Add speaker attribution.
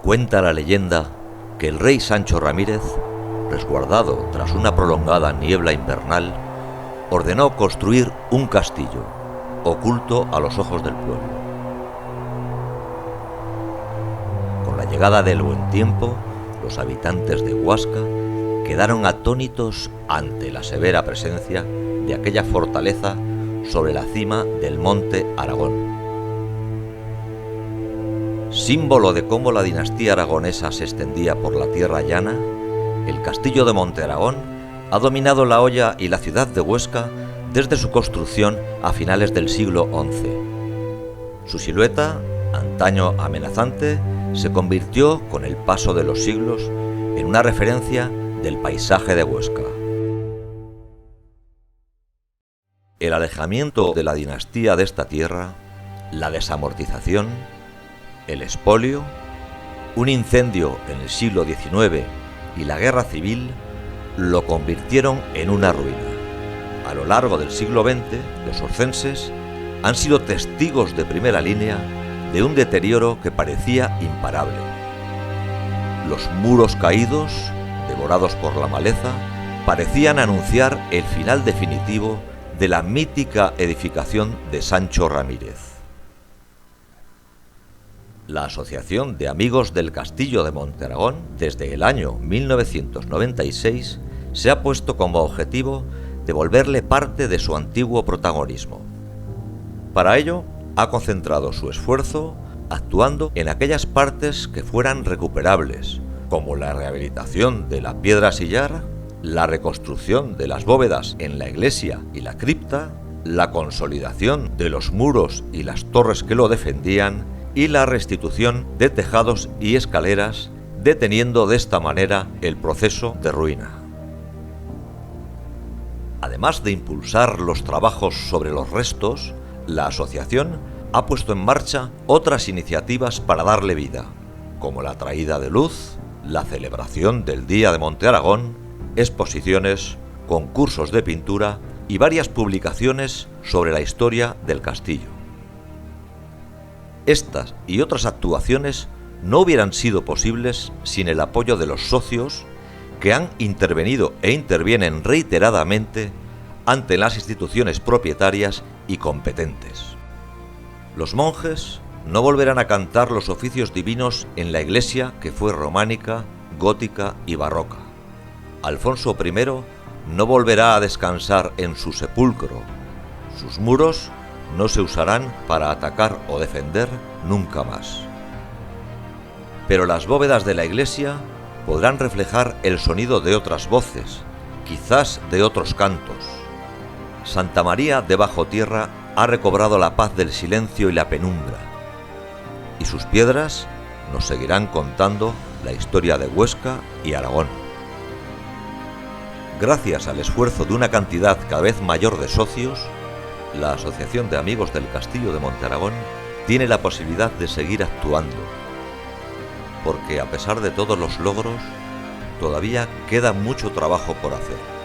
Speaker 1: Cuenta la leyenda que el rey Sancho Ramírez, resguardado tras una prolongada niebla invernal, ordenó construir un castillo, oculto a los ojos del pueblo. Con la llegada del buen tiempo, los habitantes de Huasca quedaron atónitos ante la severa presencia de aquella fortaleza sobre la cima del monte Aragón. Símbolo de cómo la dinastía aragonesa se extendía por la tierra llana, el castillo de Monte Aragón ha dominado La Hoya y la ciudad de Huesca desde su construcción a finales del siglo XI. Su silueta, antaño amenazante, se convirtió con el paso de los siglos en una referencia del paisaje de Huesca. El alejamiento de la dinastía de esta tierra, la desamortización, el expolio, un incendio en el siglo XIX y la guerra civil lo convirtieron en una ruina. A lo largo del siglo XX, los oscenses han sido testigos de primera línea de un deterioro que parecía imparable. Los muros caídos, devorados por la maleza, parecían anunciar el final definitivo de la mítica edificación de Sancho Ramírez. La Asociación de Amigos del Castillo de Monte Aragón, desde el año 1996, se ha puesto como objetivo devolverle parte de su antiguo protagonismo. Para ello, ha concentrado su esfuerzo actuando en aquellas partes que fueran recuperables, como la rehabilitación de la piedra sillar, la reconstrucción de las bóvedas en la iglesia y la cripta, la consolidación de los muros y las torres que lo defendían y la restitución de tejados y escaleras, deteniendo de esta manera el proceso de ruina. Además de impulsar los trabajos sobre los restos, la asociación ha puesto en marcha otras iniciativas para darle vida, como la traída de luz, la celebración del Día de Monte Aragón, exposiciones, concursos de pintura y varias publicaciones sobre la historia del castillo. Estas y otras actuaciones no hubieran sido posibles sin el apoyo de los socios que han intervenido e intervienen reiteradamente ante las instituciones propietarias y competentes. Los monjes no volverán a cantar los oficios divinos en la iglesia que fue románica, gótica y barroca. Alfonso I no volverá a descansar en su sepulcro. Sus muros no se usarán para atacar o defender nunca más. Pero las bóvedas de la iglesia podrán reflejar el sonido de otras voces, quizás de otros cantos. Santa María de Bajo Tierra ha recobrado la paz del silencio y la penumbra, y sus piedras nos seguirán contando la historia de Huesca y Aragón. Gracias al esfuerzo de una cantidad cada vez mayor de socios, la Asociación de Amigos del Castillo de Monte Aragón tiene la posibilidad de seguir actuando, porque a pesar de todos los logros, todavía queda mucho trabajo por hacer.